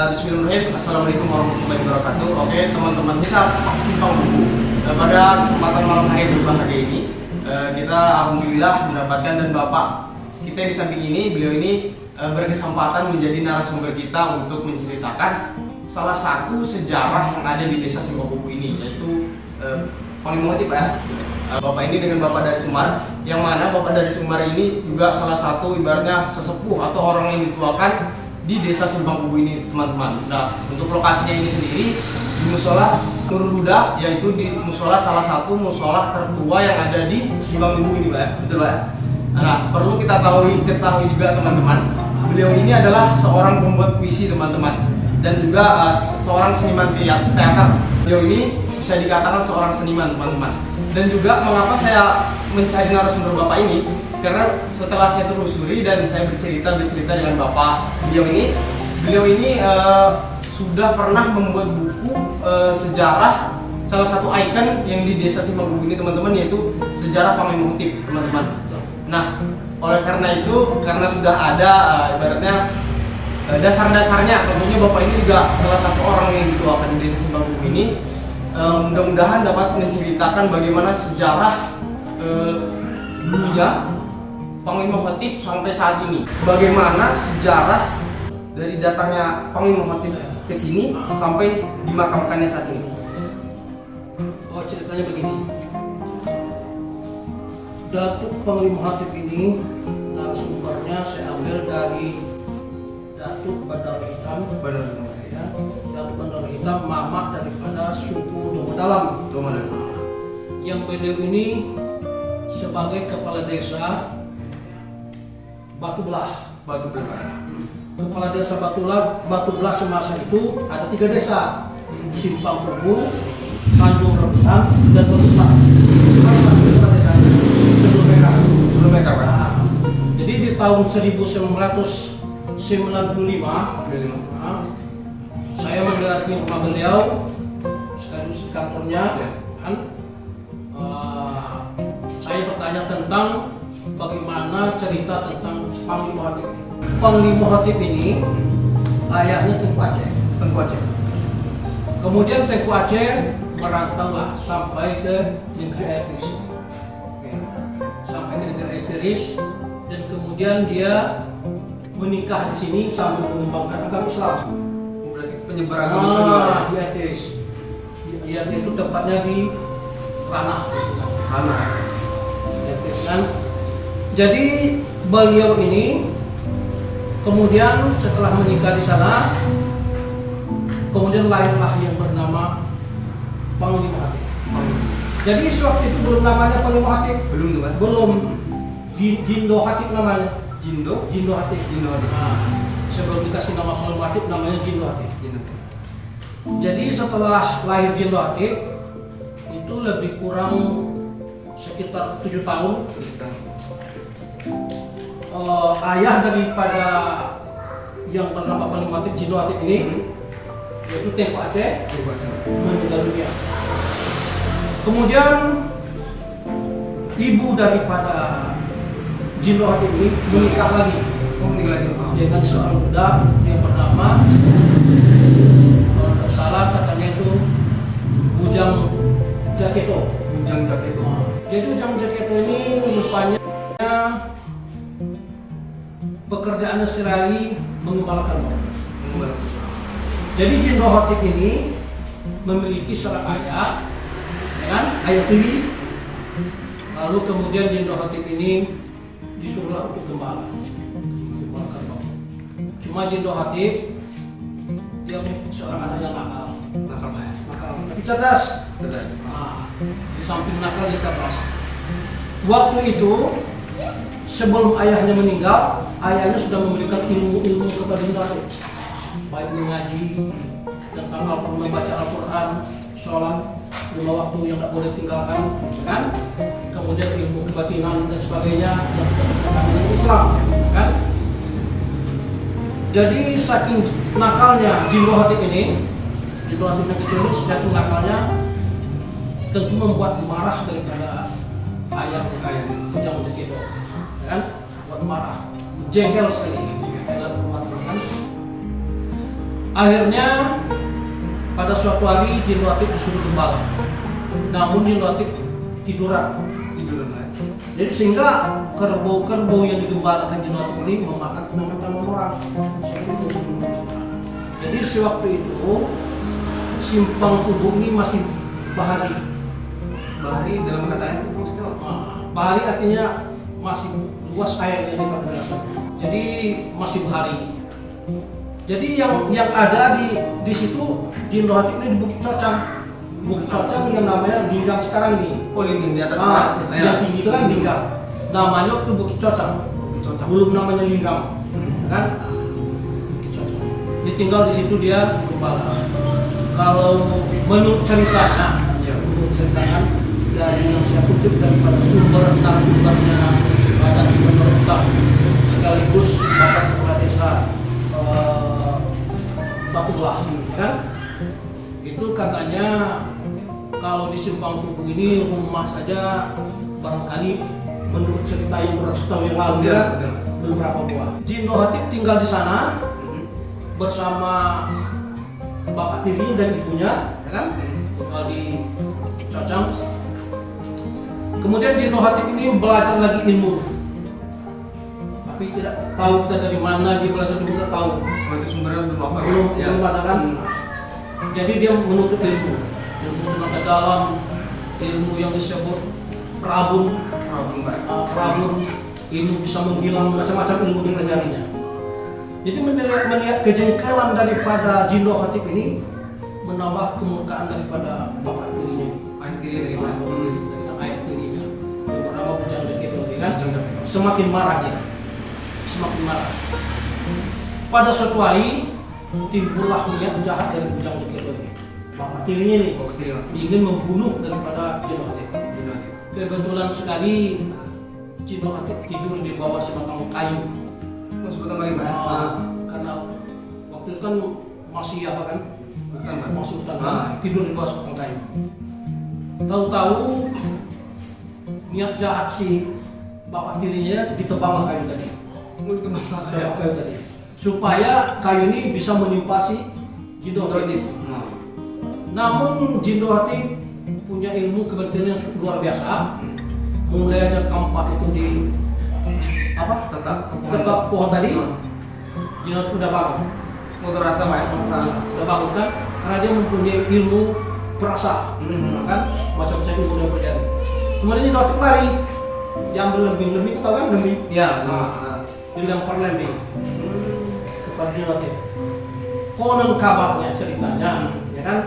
Bismillahirrahmanirrahim. Assalamualaikum warahmatullahi wabarakatuh. Oke teman-teman, bisa simpang buku. Pada kesempatan malam hari berbahagia ini, kita alhamdulillah mendapatkan dan Bapak kita di samping ini, beliau ini berkesempatan menjadi narasumber kita untuk menceritakan salah satu sejarah yang ada di desa Simpang Buku ini, yaitu Panglima Hatip ya. Bapak ini dengan Bapak dari Sumar, yang mana Bapak dari Sumar ini juga salah satu ibaratnya sesepuh atau orang yang dituakan di desa Simpang Buku ini, teman-teman. Nah, untuk lokasinya ini sendiri di musola Nurul Huda, yaitu di musola salah satu musola tertua yang ada di Simpang Buku ini, Pak. Betul, Pak? Nah, perlu kita ketahui juga teman-teman, beliau ini adalah seorang pembuat puisi, teman-teman, dan juga seorang seniman teater. Beliau ini bisa dikatakan seorang seniman, teman-teman. Dan juga mengapa saya mencari narasumber Bapak ini, karena setelah saya telusuri dan saya bercerita dengan Bapak beliau ini sudah pernah membuat buku sejarah salah satu ikon yang di desa Simpang Buku ini, teman-teman, yaitu sejarah Panglima Hatip, teman-teman. Nah, oleh karena itu, karena sudah ada ibaratnya dasar-dasarnya, tentunya Bapak ini juga salah satu orang yang dituakan di desa Simpang Buku ini. Mudah-mudahan dapat menceritakan bagaimana sejarah dulunya Panglima Hatip sampai saat ini. Bagaimana sejarah dari datangnya Panglima Hatip ke sini sampai dimakamkannya saat ini. Oh, ceritanya begini. Datuk Panglima Hatip ini narasumbernya saya ambil dari Datuk Bandar Hitam. Datuk Bandar Hitam mama daripada suku Dongo Dalam. Yang beliau ini sebagai kepala desa Batu Belah. Kepala desa Batu Belah semasa itu ada 3 desa: Simpang Buku, Tanjung Rebutan, dan Batu Belah. Sebelum mereka. Jadi di tahun 1995 saya mendatangi rumah beliau sekaligus kantornya, kan? Saya bertanya tentang bagaimana cerita tentang Panglima Hatip. Panglima Hatip ini ayahnya Tengku Aceh. Kemudian Tengku Aceh merantaulah sampai ke negeri Aitiris. Sampai ke negeri Aitiris, dan kemudian dia menikah di sini sambil mengembangkan agama Islam. Berarti penyebar agama Islam di Aitiris. Dia itu tepatnya di Ranah. Kan? Jadi beliau ini kemudian setelah menikah di sana, kemudian lahirlah yang bernama Panglima Hatip. Jadi sewaktu itu belum namanya Panglima Hatip. Belum. Jindo Hatip namanya. Jindo Hatip. Nah, sebelum dikasih nama Panglima Hatip namanya Jindo Hatip. Jadi setelah lahir Jindo Hatip itu lebih kurang sekitar 7 tahun. Ayah daripada yang bernama Panglima Hatip Jindo Hatip ini, yaitu Tengku Aceh, meninggal dunia. Kemudian ibu daripada Jindo Hatip ini menikah lagi dengan seorang budak yang bernama, kalau tidak salah katanya itu Ujang Jaketo. Jadi Ujang Jaketo ini rupanya pekerjaannya sehari mengembalakan orang. Jadi Jindo Hatip ini memiliki seorang ayah, kan? Ayah tiri. Lalu kemudian Jindo Hatip ini disuruhlah untuk gembalakan orang. Cuma Jindo Hatip dia seorang anak yang nakal, tapi cerdas. Nah, di samping nakal dia cerdas. Waktu itu sebelum ayahnya meninggal, ayahnya sudah memberikan ilmu-ilmu kepada Jindo Hatip, baik mengaji tentang membaca Al-Quran, sholat 5 waktu yang tak boleh tinggalkan, kan? Kemudian ilmu kebatinan dan sebagainya, dan Islam, kan? Jadi saking nakalnya Jindo Hatip ini, Jindo Hatip yang kecil ini saking nakalnya, tentu membuat marah daripada ayah Ujang Jaketo, kan? Buat marah, jengkel sekali. Akhirnya pada suatu hari Jin Latif disuruh gembala, namun Jin Latif tiduran. Jadi sehingga kerbau-kerbau yang digembalakan Jin Latif ini memakan tanaman-tanaman orang. Jadi sewaktu itu simpang Tubuh ini masih bahari. Bahari dalam katanya itu maksudnya apa? Bahari artinya masih luas airnya di daratan. Jadi masih bahari. Jadi yang ada di situ Jin Latif ini di Bukit Cocang. Bukit Cocang yang namanya Linggang sekarang ini. Oh, linggang di atas Yang tinggi itu kan Linggang. Namanya waktu Bukit Cocang. Belum namanya Linggang. Kan? Bukit Cocang. Dia tinggal di situ, dia gembala. Kalau menurut ceritanya, dari yang saya kutip daripada sumber narasumbernya Badan Pemerintah sekaligus Badan Kepala Desa Batulah, kan? Itu katanya kalau di Simpang Tubuh ini rumah saja barangkali menurut cerita yang beratus tahun yang lalu ya, belum berapa buah. Jin Latif tinggal di sana bersama bapak tirinya dan ibunya, ya kan? Tinggal di Cocang. Kemudian Jin Latif ini belajar lagi ilmu, tapi tidak tahu kita dari mana dia belajar, tidak tahu. Berarti sumbernya belum apa? Belum ada kan? Jadi dia menuntut ilmu tenaga dalam, ilmu yang disebut Prabun, ilmu bisa menghilang, macam-macam ilmu dipelajarinya. Jadi melihat kejengkelan daripada Jin Latif ini menambah kemurkaan daripada bapak tirinya. Ayah tirinya dari mana? Ayah tirinya yang bernama Bujang Dekito, kan? Semakin marah dia, semakin marah. Pada suatu hari timbullah niat jahat dari Bujang Dekito ini. Bapak tirinya nih ingin membunuh daripada Jin Latif. Kebetulan sekali Jin Latif tidur di bawah sebatang kayu. Sebatang kayu, Pak? Karena waktu itu kan masih apa kan? Masih hutan, tidur di bawah sebatang kayu. Tahu-tahu niat jahat si bapak tirinya ditebanglah kayu tadi. Kayu tadi. Supaya kayu ini bisa menimpa si Jin Latif. Namun Jin Latif punya ilmu kebersihan yang luar biasa. Mulai aja kampak itu di tetap pohon tadi. Jin Latif udah bangun. Mau terasa, Pak? Udah bangun kan? Karena dia mempunyai ilmu perasa, kan? Macam-macam ilmu yang berjari. Kemudian Jin Latif lari. Diambil lembing, tahu kan lembing? Iya. Dilempar lembing kepada Jin Latif. Konon kabarnya, ceritanya, ya kan?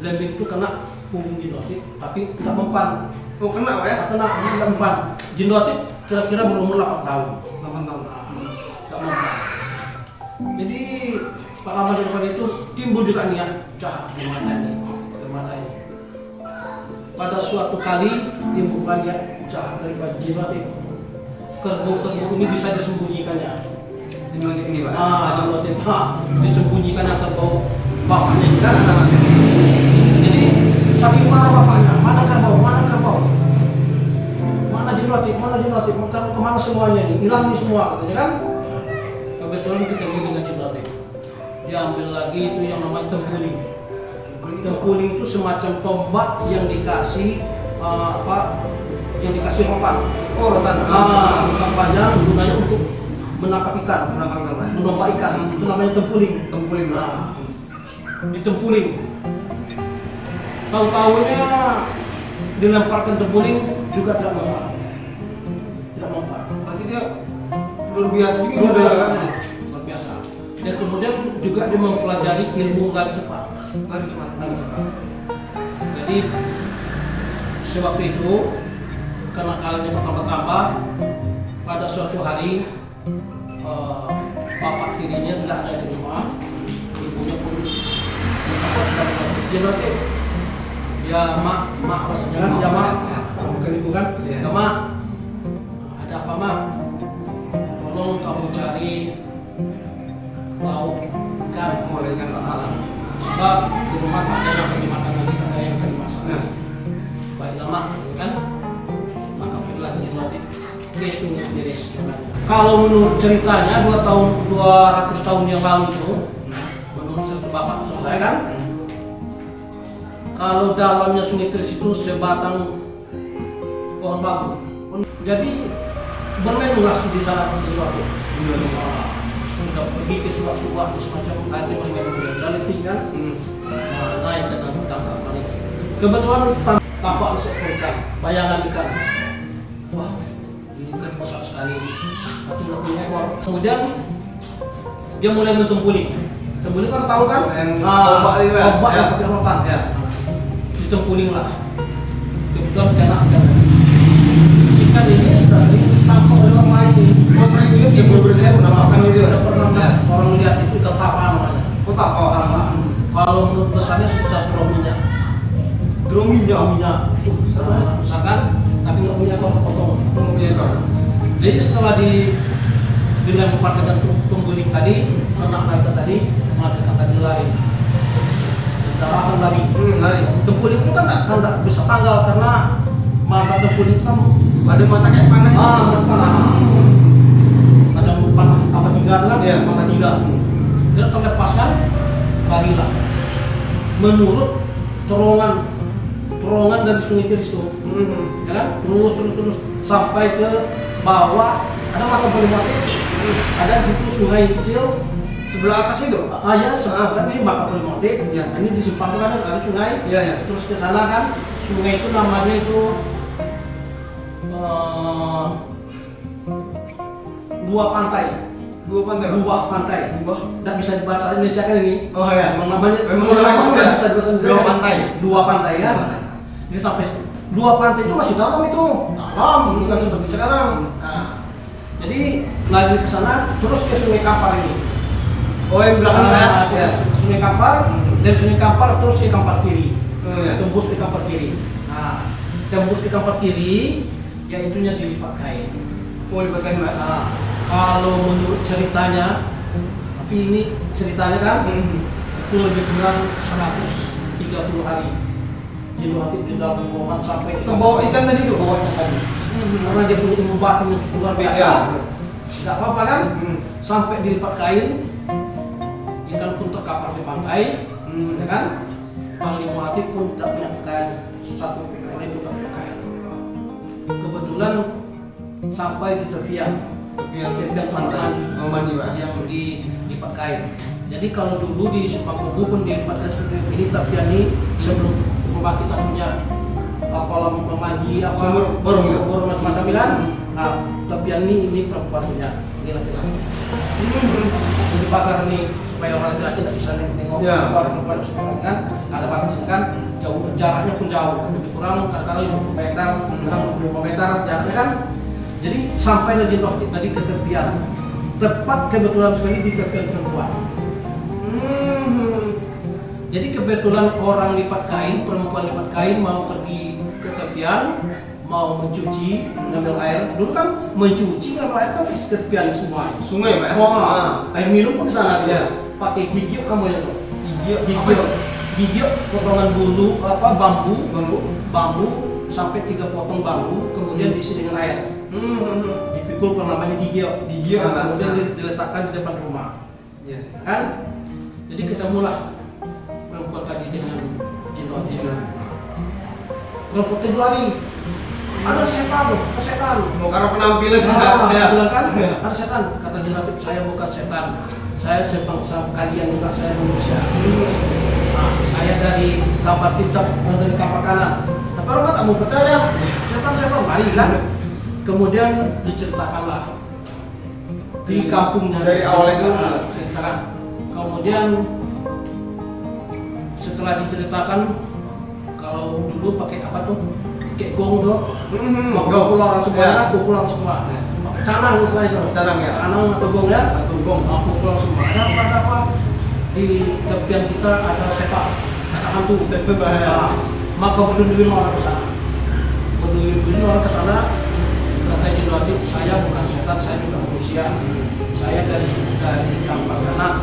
Lembing itu kena punggung Jin Latif, tapi tidak mempan. Oh, kena, Pak ya? Kena, tidak mempan. Jin Latif kira-kira berumur 8 tahun. 8 tahun. Tidak mempan. Jadi pengalaman daripada itu timbul juga niat jahat bagaimana ini. Pada suatu kali timbul niat jahat daripada Jin Latif. Kerbau-kerbau ini bisa disembunyikannya. Jin Latif ini, Pak? Jin Latif disembunyikan kerbau bapaknya kan. Jadi saking marah bapaknya, mana kerbau, mana Jin Latif, kemana semuanya ini, hilang nih semua katanya kan. Kebetulan ketemu dengan Jin Latif, dia ambil lagi itu yang namanya tempuling. Tempuling itu semacam tombak yang dikasih yang dikasih rotan. Oh, rotan. Rotan panjang gunanya untuk menangkap ikan, menompak ikan. Itu namanya tempuling. Ditempuling. Tahu-tahunya dilemparkan tempuling juga tidak mempan. Berarti dia luar biasa juga. Luar biasa. Dan kemudian juga dia mempelajari ilmu lari cepat. Jadi sewaktu itu kenakalannya bertambah-tambah. Pada suatu hari bapak tirinya tidak ada di rumah, ibunya pun Jin Latif. Ya mak maksudnya kan, ya mak, bukan ibu kan? Ya mak, ada apa mak? Tolong kamu cari lauk ikan, sebab di rumah tak ada yang akan dimakan lagi, tak ada yang akan dimasak. Baiklah mak, kan? Maka pilihlah Jin Latif kesunya diri sebenarnya. Kalau menurut ceritanya 200 tahun yang lalu itu, menurut cerita bapak selesai kan? Kalau dalamnya Sungai Tiris itu sebatang pohon bambu. Jadi bermainlah di sana di waktu. Sudah pergi ke suatu semacam tadi bermain dan tinggal naik ke dalam tangkap mereka. Kebetulan tampak seekor ikan, bayangan ikan. Wah, ini kan besar sekali. Tapi nggak punya ekor. Kemudian dia mulai mentempuling. Tempuling kan tahu kan? Ombak yang pakai rotan. Ya. Ditempuling lah. Kebetulan kena ikan ini sudah sering tampak oleh orang lain ini. Oh, sering lihat sebelumnya menampakkan video. Sudah pernah orang lihat itu apa namanya? Kota apa? Kalau menurut besarnya sebesar drum minyak. Drum minyak. Misalkan, tapi nggak punya potong. Jadi setelah dilempar dengan pembuling tadi, anak mereka tadi mengatakan tadi lari. Darahkan lari. Tempuling itu kan nggak bisa tanggal karena mata tempuling kan Ada mata kayak panah. mata panah. Macam panah apa tiga kan? Iya. Mata tiga. Dia terlepaskan, larilah. Menurut terowongan dari Sungai Tiris itu, ya kan? Terus sampai ke bawah. Ada mata polimati, ada situ sungai kecil Sebelah atas itu. ya sekarang ini mata polimati. Ya. Ini di simpang kan ada sungai. Iya. Terus ke sana kan sungai itu namanya itu dua pantai. Tidak bisa dibahas Indonesia kan ini. Oh ya. Memang namanya ya. bisa dibahas Indonesia. Dua pantai kan. Ini sampai dua pantai itu masih dalam itu. Dalam, bukan seperti sekarang. Nah, jadi lari ke sana terus ke Sungai Kampar ini. Oh, yang belakang ya. Sungai Kampar, dari Sungai Kampar terus ke Kampar Kiri. Oh, ya. Tembus ke Kampar Kiri. Nah, tembus ke Kampar Kiri, yaitunya dilipat kain. Oh, dipatkan Mbak. Nah, kalau menurut ceritanya, tapi ini ceritanya kan, itu lebih kurang 130 hari. Jiwa hati di dalam ruangan sampai Kebawa ikan tadi itu. bawahnya tadi. Karena dia punya ilmu batin yang cukup luar biasa. Ya. Tidak apa-apa kan? Sampai dilipat kain, ikan pun terkapar di pantai, ya kan? Panglima Hatip pun tidak punya pakaian satu pakaian itu tak punya pakaian. Kebetulan sampai di tepian pantai mandi Mbak. yang dilipat kain. Jadi kalau dulu di Simpang Kubu pun dilipat kain seperti ini, tepian ini sebelum rumah kita punya kolam mandi borong macam-macam kan. Nah, tepian ini perempuan punya, ini laki-laki. Dibakar nih supaya orang laki-laki tidak bisa nengok perempuan kan. Ada batasnya kan, jauh jaraknya pun jauh, lebih kurang kadang-kadang 50 meter, kadang 25 meter jaraknya kan. Jadi sampai Jin Rohtik tadi ke tepian, tepat kebetulan sekali di tepian perempuan. Jadi kebetulan orang lipat kain, perempuan lipat kain mau pergi ke tepian, mau mencuci, ngambil air. Dulu kan mencuci ngambil air kan di tepian semua. Sungai Mbak. Air minum pun ke sana dia. Iya. Pakai gigi kamu ya tuh. Gigi. Gigi potongan bulu bambu sampai 3 potong bambu, kemudian diisi dengan air. Dipikul namanya gigi. Kemudian diletakkan di depan rumah. Iya. Kan? Jadi ketemulah perempuan tadi dengan Jin Rohtik. Perempuan itu lari. Ada setan. Mau karena penampilan Bilang kan? Ada setan. Kata Jin Rohtik, saya bukan setan. Saya sebangsa kalian juga, saya manusia. Nah, saya dari kapal kitab, dari kapal kanan. Tapi orang kan tak mau percaya. Setan lari kan? Kemudian diceritakanlah di kampungnya dari awal itu ceritakan. Kemudian setelah diceritakan, kalau dulu pakai apa tuh? Pakai gong tuh. Kumpul orang semua. Pakai canang istilah itu. Canang ya. Canang atau gong ya? Atau gong. Kumpul orang semua. Ada apa? Di tepian kita ada setan. Ada hantu. Nah, maka berduyun orang ke sana. Berduyun orang ke sana. Kata Jin Rohtik, saya bukan setan, saya juga manusia. Saya dari kapal kanan.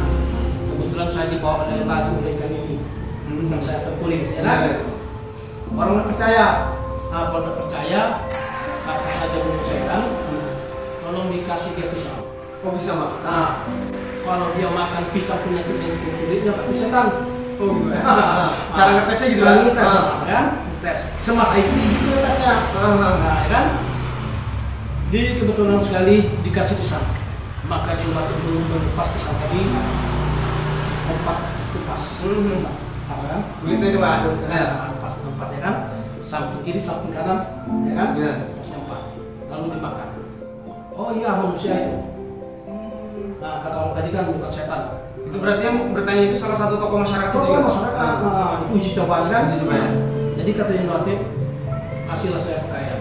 Kebetulan saya dibawa oleh lagu ikan ini. Dan saya terpuling, ya kan? Orang nggak percaya. Kalau nggak percaya, kata saja bukan setan. Tolong dikasih dia pisau. kok bisa Mbak? Nah, kalau dia makan pisang punya kulitnya nggak bisa kan? Oh, cara ngetesnya gitu Cara kan? ngetes, kan? Tes. Semasa itu gitu tesnya. Nah, kan? Jadi kebetulan sekali dikasih pisang, maka dia belum melepas pisang tadi, empat kupas, kan? Kulitnya itu Pak? Pas empat ya kan? Samping kiri, samping kanan, ya kan? Iya. Kupasnya empat, lalu dimakan. Oh iya manusia itu. Nah kata orang tadi kan bukan setan. Itu berarti yang bertanya itu salah satu tokoh masyarakat situ Tokoh ya? masyarakat, nah, itu uji coba kan? Uji coba, ya. Jadi katanya Notif, kasihlah saya pakaian.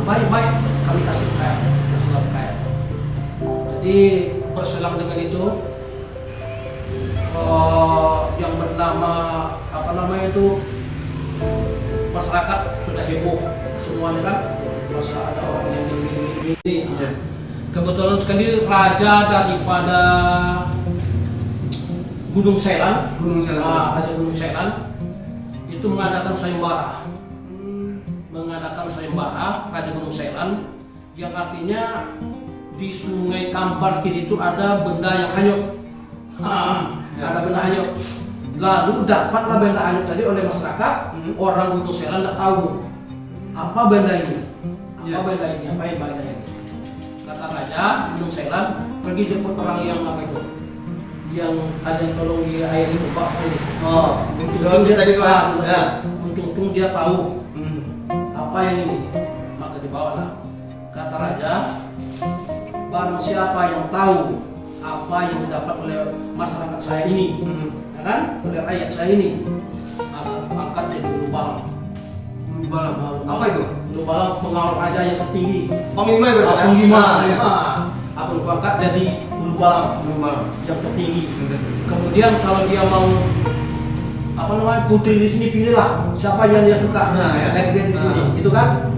Baik, kami kasih pakaian, kasihlah pakaian. Jadi berselang dengan itu, yang bernama apa namanya itu, masyarakat sudah heboh semuanya kan, masa ada orang yang ini. Iya. Kebetulan sekali raja daripada Gunung Selan, Raja Gunung Selan itu mengadakan sayembara. Raja Gunung Selan yang artinya di Sungai Kampar kiri itu ada benda yang hanyut. Ada benda hanyut. Lalu dapatlah benda hanyut tadi oleh masyarakat. Orang Gunung Selan tidak tahu apa benda ini. Apa benda ini? Kata raja Gunung Selan, pergi jemput orang yang apa itu, yang ada yang tolong dia air itu Pak. Untung dia tadi Pak. Ya. Untung dia tahu apa yang ini, maka dibawalah. Kata raja, barang siapa yang tahu apa yang didapat oleh masyarakat saya ini, ya kan, oleh rakyat saya ini, angkat jadi ulu balang. Apa itu? Ulu balang pengawal raja yang tertinggi. Panglima ya berarti? Panglima. Aku angkat jadi ulu balang yang tertinggi. Kemudian kalau dia mau apa namanya putri di sini, pilihlah siapa yang dia suka. Ganti di sini, itu kan.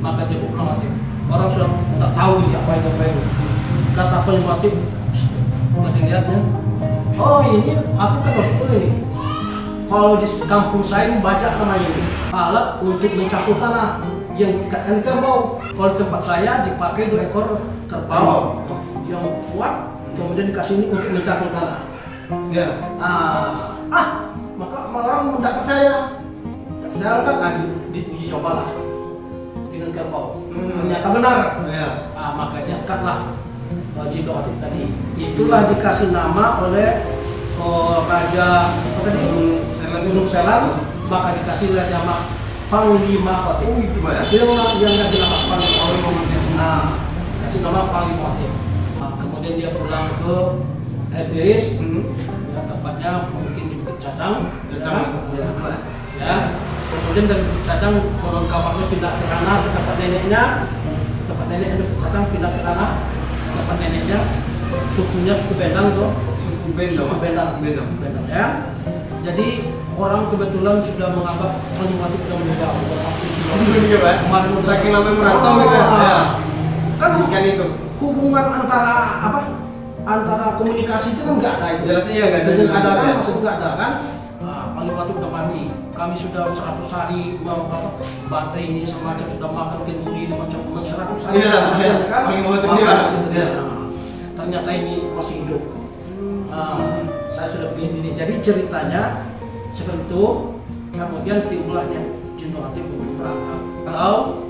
Maka cukup normatif. Orang sudah tak tahu ini apa itu. Kata normatif, tadi lihatnya. Oh ini aku kan betul ini. Kalau di kampung saya ini baca namanya ini alat untuk mencampur tanah yang dikatakan kerbau. Kalau di tempat saya dipakai 2 ekor kerbau yang kuat, kemudian dikasih ini untuk mencampur tanah. Ya. Maka orang tidak percaya. Tidak percaya kan? Diuji cobalah dengan kerbau. Ternyata benar. Ya. Maka diangkatlah Jindo Atik tadi. Itulah dikasih nama oleh Raja apa tadi? Gunung Selan, maka dikasihlah nama Panglima Atik. Oh itu Pak ya? Dia yang kasih nama Panglima Atik. Kasih nama Panglima Atik. Kemudian dia pulang ke Elderis, ya, tempatnya mungkin di Bukit Cacang. Ya. Kemudian dari Bukit Cacang konon kabarnya pindah ke sana ke tempat neneknya. Tempat neneknya di Bukit Cacang pindah ke sana. Tempat neneknya sukunya suku Bendang tuh. Suku Bendang. Ya. Jadi orang kebetulan sudah menganggap Panglima Atik sudah meninggal. Saking lama merantau gitu ya. Kan Ikan itu. hubungan antara komunikasi itu kan nggak ada itu. Jelasnya ya nggak ada. Nggak ada kan, maksudnya nggak ada kan. Panglima Atik udah mati. Kami sudah 100 hari bantai ini semacam sudah makan kenduri macam 100 hari. Kan? Panglima Atik dia. Ternyata ini masih hidup. Saya sudah begini. Jadi ceritanya seperti itu. Kemudian timbulnya Jindo Atik berangkat. Kalau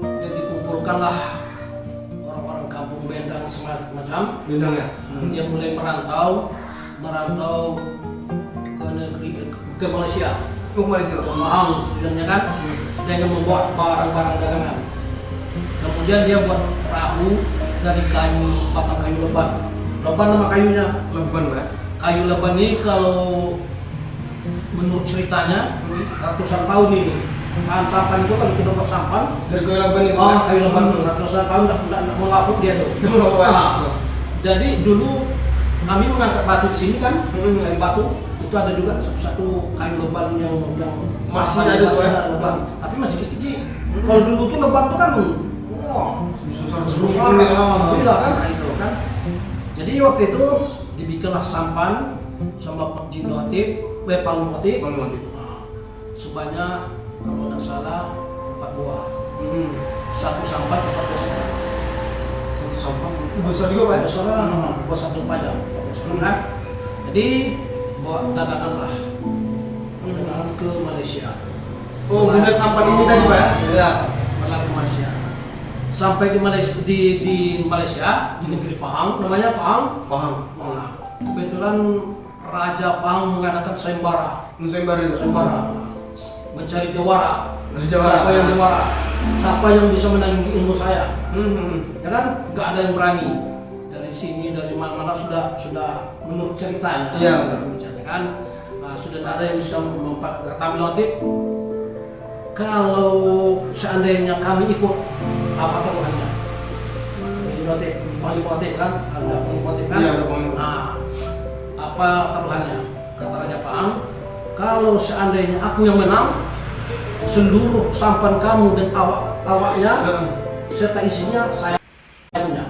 dia dikumpulkanlah orang-orang kampung Bendang semacam. Bendang ya. Dia mulai merantau ke negeri ke Malaysia. Ke Malaysia. Ke Maang, bilangnya kan. Dengan membuat barang-barang dagangan. Kemudian dia buat perahu dari batang kayu leban. Leban nama kayunya. Leban Pak. Kayu leban ini kalau menurut ceritanya ratusan tahun ini. Sampan itu kalau kita buat sampan. Dari kayu leban itu. Kayu leban ratusan tahun tidak melapuk dia tuh. Jadi dulu kami mengangkat batu di sini kan, dari batu itu ada juga satu kayu leban yang masih ada tuh ya, leban, tapi masih kecil. Kalau dulu tuh leban tuh kan, besar kan, itu kan. Jadi waktu itu dibikinlah sampan sama Jindo Atik, Panglima Atik, sebanyak kalau tidak salah 4 buah. Satu sampan 14 buah. Besar juga Pak ya? besar bos satu pajak kan. Jadi bawa dagangan ke Malaysia. Oh, guna sampan ini tadi Pak ya? Iya. Ke Malaysia. Sampai di Malaysia di Malaysia di negeri Pahang, namanya Pahang. Paham. Nah, kebetulan Raja Pahang mengadakan sayembara. Sayembara. Mencari jawara. Jawara. Siapa yang jawara? Siapa yang bisa menanggi ilmu saya? Ya kan? Nggak ada yang berani. Dari sini, dari mana-mana sudah menurut ceritanya. Iya. Kan? Nah, sudah ada yang bisa kata Notif. Kalau seandainya kami ikut, apa taruhannya? Notif, Notif kan? Ada Notif kan? Iya, ada Notif. Nah, apa taruhannya? Kata Raja Pahang, kalau seandainya aku yang menang, seluruh sampan kamu dan awaknya serta isinya saya punya.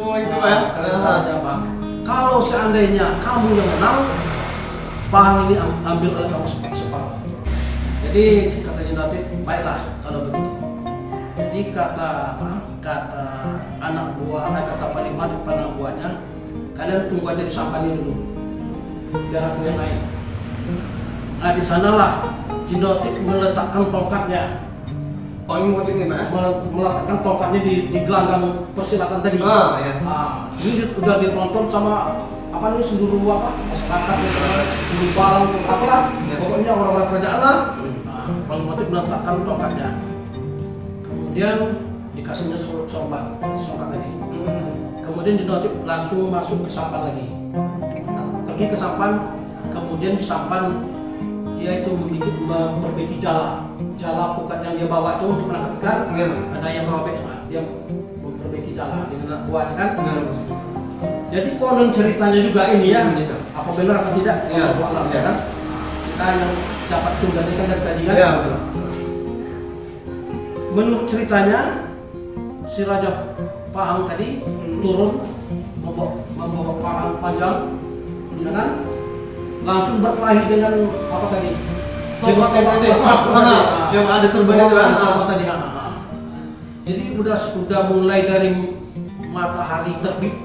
Oh, itu Pak ya? Raja Pahang. Kalau seandainya kamu yang menang, Pahang ini ambil oleh kamu separuh. Jadi kata Notif, baiklah kalau begitu. Jadi kata anak buah, kata Panglima di anak buahnya, kalian tunggu aja di sampan ini dulu, biar aku yang naik. Nah di sanalah Notif meletakkan tongkatnya. Paling motif ini Pak ya? Meletakkan tongkatnya di gelanggang persilatan tadi. Iya. Ini udah ditonton sama apa nih seluruh masyarakat, seluruh balang, apalah, pokoknya orang-orang kerajaan lah. Paling motif meletakkan tongkatnya. Kemudian dikasihnya sorban tadi. Kemudian Notif langsung masuk ke sampan lagi. Pergi ke sampan, kemudian di sampan dia itu memperbaiki jala pukat yang dia bawa itu untuk menangkap ikan. Ada yang robek, dia memperbaiki jala dengan anak buahnya kan. Jadi konon ceritanya juga ini ya, apa benar atau tidak? Iya. Kan? Kita yang dapat sumbernya kan dari tadi kan. Iya, betul. Menurut ceritanya si Raja Pahang tadi turun membawa parang panjang, ya kan? Langsung berkelahi dengan apa tadi? Tongkat tadi. Yang ada serban itu kan? Apa tadi? Jadi udah mulai dari matahari terbit,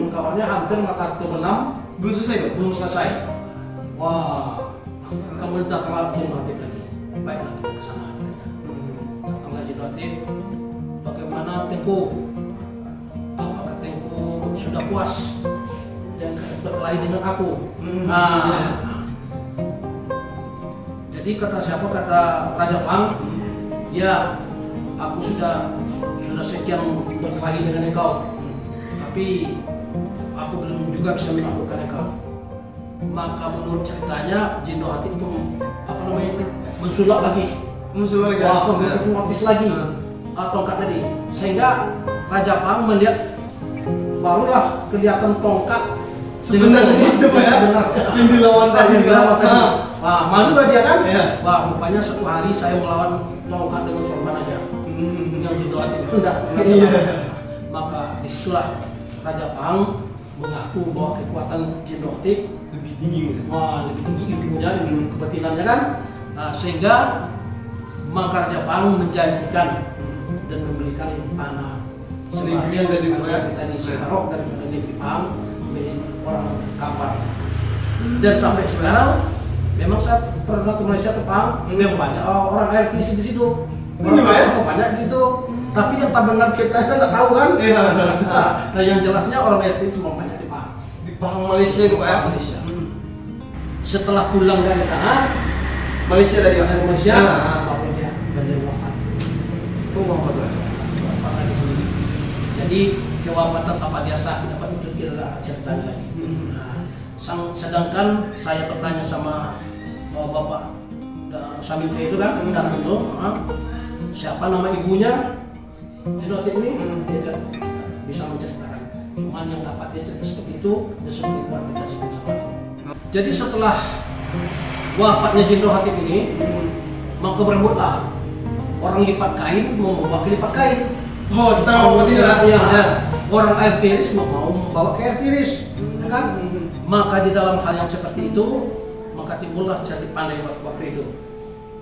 kawannya hampir matahari terbenam, belum selesai. Wah, kemudian datanglah Notif lagi. Baiklah kita ke sana. Datanglah Notif. Bagaimana Tengku? Apakah Tengku sudah puas dan berkelahi dengan aku? Jadi kata siapa? Kata Raja Pahang, ya aku sudah sekian berkelahi dengan engkau, tapi aku belum juga bisa menaklukkan engkau. Maka menurut ceritanya Notif pun mensulap lagi. Wah, notis lagi tongkat tadi, sehingga Raja Pahang melihat, barulah kelihatan tongkat Sebenarnya itu Pak ya? Yang dilawan tadi kan? Wah, malu gak dia kan? Iya. Wah, rupanya satu hari saya melawan tongkat dengan sorban aja. Yang Notif enggak. Maka disitulah Raja Pahang mengaku bahwa kekuatan Notif Lebih tinggi. wah, lebih tinggi ilmunya, ilmu kebatinannya kan. Nah, sehingga maka Raja Pahang menjanjikan dan memberikan tanah Sebagian dari tadi separuh dari negeri Pahang menjadi orang Kampar. Dan sampai sekarang memang saya pernah ke Malaysia ke Pahang, memang banyak orang air di situ. Orang banyak di situ. Tapi yang tak benar ceritanya nggak tahu kan? Iya. Nah, yang jelasnya orang air semua banyak di Pahang. Di Pahang Malaysia itu Pak ya? Malaysia. Setelah pulang dari sana, Malaysia tadi Pak? dari Malaysia, Nah. baru dia belajar wafat. Oh, wafat Pak. Wafat di sini. Jadi kewafatan apa dia sakit apa itu kita ceritanya lagi. Nah, sedangkan saya bertanya sama bapak Saminte itu kan, datang itu, siapa nama ibunya? Notif ini dia tidak bisa menceritakan. Cuman yang dapat dia cerita seperti itu, dia seperti itu aplikasikan sama aku. Jadi setelah wafatnya Notif ini, maka berebutlah orang lipat kain mau membawa ke lipat kain. Oh, setelah wafat itu Ya. Orang air tiris mau membawa ke air tiris, ya kan? Maka di dalam hal yang seperti itu, maka timbullah jadi pandai waktu itu.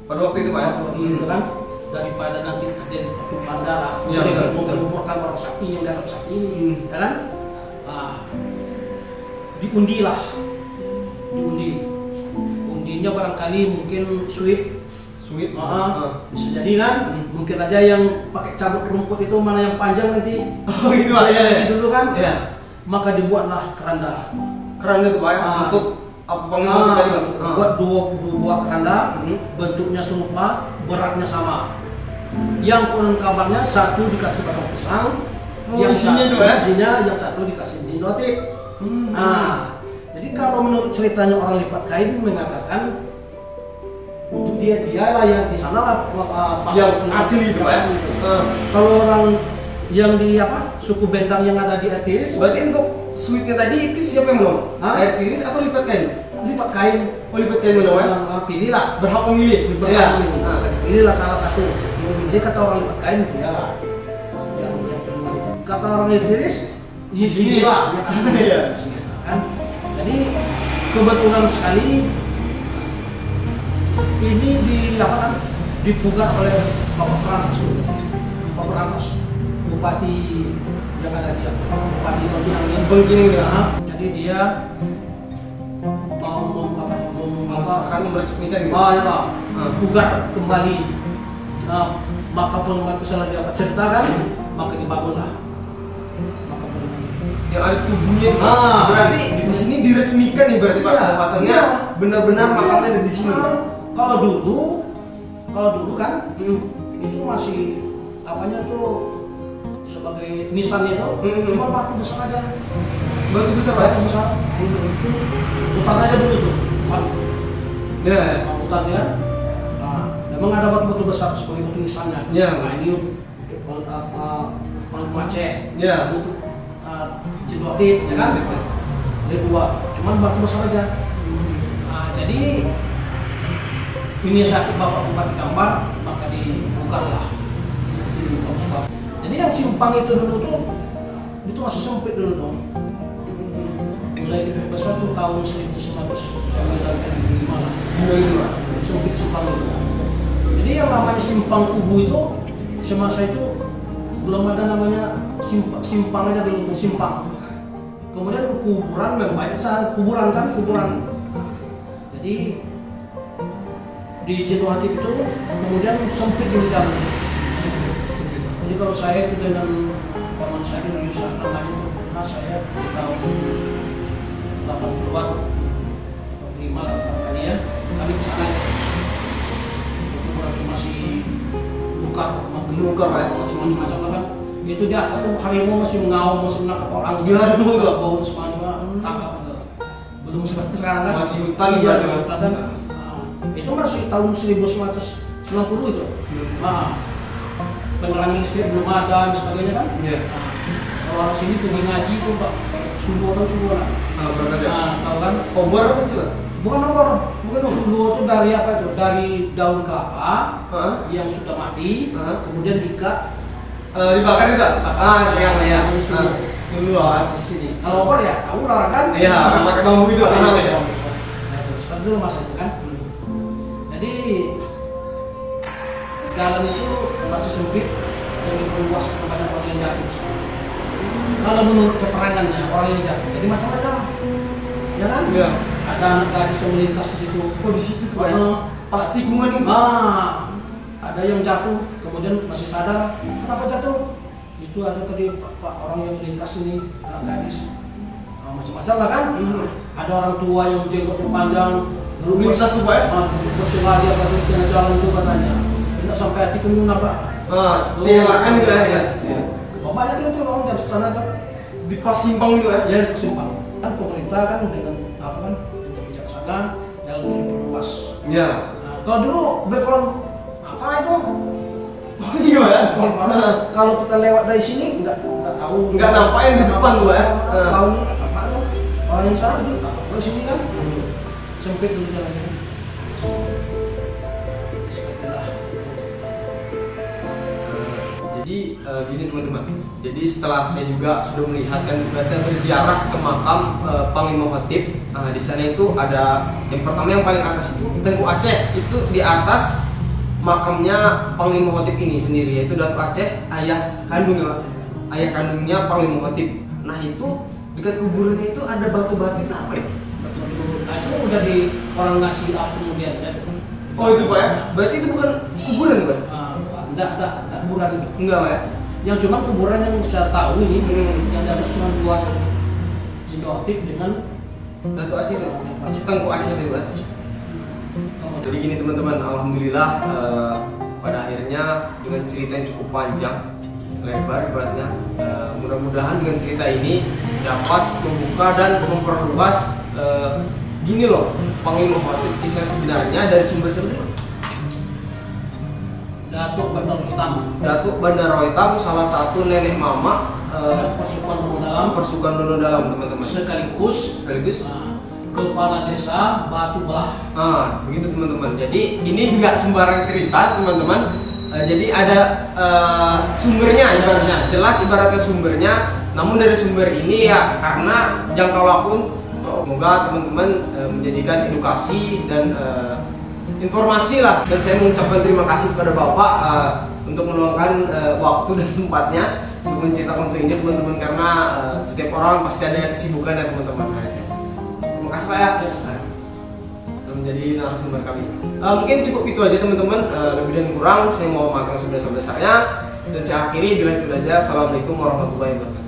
Pada waktu itu Pak ya? Waktu itu kan, daripada nanti terjadi pertumpahan darah. Iya, Jadi betul, mau betul. mengumpulkan orang sakti yang datang sakti ini, ya kan? Nah, diundilah, undinya barangkali mungkin sweet. Sweet. Bisa jadi kan, mungkin aja yang pakai cabut rumput itu mana yang panjang nanti. Oh gitu Pak. Yang dulu kan, Iya. maka dibuatlah keranda. Keranda itu Pak ya, untuk apa panggung tadi Pak? Buat dua buah keranda, bentuknya serupa, beratnya sama. Yang konon kabarnya satu dikasih batang pisang, Oh, isinya itu, ya? isinya yang satu dikasih dinotik. Nah, jadi kalau menurut ceritanya orang lipat kain mengatakan untuk dialah yang di sana lah Yang asli itu, Pak ya? asli itu. Kalau orang yang di suku Bentang yang ada di Etis, Berarti untuk sweetnya tadi itu siapa yang menolong? Hah? Air tiris atau lipat kain? lipat kain Oh lipat kain menolong ya? pilihlah. Berhak memilih. Iya. Inilah salah satu. Jadi kata orang lipat kain dialah yang kata orang yang tiris di sini lah yang asli. Iya. Kan? Jadi kebetulan sekali ini dipugar oleh Bapak Peranas, Bupati yang ada dia, Bupati Begini ya. Jadi dia mau Memasakkan meresmikan gitu. pugar kembali maka penguat kesalahan dia ceritakan, maka dibangunlah maka Yang ada tubuhnya. Ah. Berarti di sini diresmikan nih berarti Pak. Iya. Bahwasannya Iya. benar-benar makamnya ada di sini. Kalau dulu kan itu masih apanya tuh sebagai nisannya tuh cuma batu besar aja. Batu besar Pak. Batu besar. Hutan aja dulu tuh. Ya. Hutannya. Nah, memang ada batu besar sebagai batu nisannya. Iya. Nah, ini untuk Aceh. Iya. Untuk Jedotit, ya kan? Ada dua. Cuman batu besar aja. Nah, jadi inisiatif Bapak Bupati Kampar maka dibukalah. Jadi yang simpang itu dulu tuh itu masih sempit dulu tuh. Mulai diperbesar tuh tahun 1995 lah. Sempit simpang itu. Jadi yang namanya simpang Kubu itu semasa itu belum ada namanya simpang aja dulu tuh simpang. Kemudian kuburan memang banyak saat kuburan. Jadi di Jenuhatip itu kemudian sempit dulu jalan. Jadi kalau saya itu dengan paman saya di Yusuf namanya itu pernah saya di tahun 80-an 85 kali ya kami ke sana itu berarti masih luka ya? macam-macam lah kan. Itu di atas tuh harimau masih mengaum, masih menangkap orang. Gimana tuh, Bang? Bau semua tangkap gitu. Belum seperti sekarang kan. Masih hutan Iya, berarti, Mas. hutan. Itu masih tahun 1990 itu. Nah, penerangan listrik belum ada dan sebagainya kan. Iya. Kalau orang sini pergi ngaji itu Pak, subuh atau subuh lah. Berapa sih? Nah, tahu kan? Obor apa coba? Bukan obor, subuh itu dari apa itu? Dari daun kelapa yang sudah mati, kemudian diikat. Dibakar itu? Yang ya. Sulu Di sini. Kalau obor ya, tahu lah kan? Iya, pakai bambu gitu. Iya, Ya. nah, itu seperti itu masa itu kan. Jadi jalan itu masih sempit dan diperluas kepada orang yang jatuh. Kalau menurut keterangannya orang yang jatuh, jadi macam-macam, ya kan? Iya. Ada anak gadis yang melintas di situ. Oh di situ tuh ya. Pas tikungan itu. Ada yang jatuh, kemudian masih sadar. Kenapa jatuh? Itu ada tadi Pak orang yang melintas ini, anak gadis. Macam-macam lah kan? Ada orang tua yang jenggotnya panjang. Melintas tuh Pak ya? Berselah dia pada tengah jalan itu katanya. Tidak sampai hati pun nabrak. Tilaan gitu ya. Banyak itu orang jatuh sana kan. Di pas simpang itu ya. Ya simpang. Kan pemerintah kan dengan apa kan dengan bijaksana dalam diperluas. Iya. Nah, kalau dulu background apa itu? Oh gimana? Kalau kita lewat dari sini nggak tahu. Nggak nampak yang di depan tuh ya. Tahu apa tuh? Orang yang sana dulu apa sini kan sempit dulu jalannya. Jadi gini teman-teman. Jadi setelah saya juga sudah melihat kan berarti berziarah ke makam Panglima Khatib. Di sana itu ada yang pertama yang paling atas itu Tengku Aceh itu di atas makamnya Panglima Khotib ini sendiri, yaitu Datuk Aceh, ayah kandung ya Pak. Ayah kandungnya Panglima Khotib. Nah itu dekat kuburannya itu ada batu-batu itu apa ya? Nah itu udah di orang ngasih apa kemudian kan? Oh itu Pak ya? Berarti itu bukan kuburan Pak? Enggak kuburan itu. Enggak Pak ya? Yang cuma kuburan yang saya tahu ini yang ada cuma dua Jendokotip dengan Datuk Aceh itu? Tengku Aceh itu Pak? Jadi gini teman-teman, alhamdulillah pada akhirnya dengan cerita yang cukup panjang, lebar ibaratnya, mudah-mudahan dengan cerita ini dapat membuka dan memperluas gini loh, Panglima Khotib kisah sebenarnya dari sumber sebenarnya. Datuk Bandar Hitam. Datuk Bandar Hitam salah satu nenek mama Persukan Dono Dalam teman-teman. Sekaligus kepala desa Batu Belah. Begitu teman-teman. Jadi ini nggak sembarang cerita teman-teman. Jadi ada sumbernya ibaratnya, jelas ibaratnya sumbernya. Namun dari sumber ini ya karena jangka waktu, semoga teman-teman menjadikan edukasi dan informasi lah. Dan saya mengucapkan terima kasih kepada Bapak untuk meluangkan waktu dan tempatnya untuk menceritakan untuk ini teman-teman, karena setiap orang pasti ada kesibukan ya teman-teman. Terima kasih Pak ya. Menjadi narasumber kami. Mungkin cukup itu aja teman-teman. Lebih dan kurang saya mau maaf yang sebesar-besarnya. Dan saya akhiri bila itu saja. Assalamualaikum warahmatullahi wabarakatuh.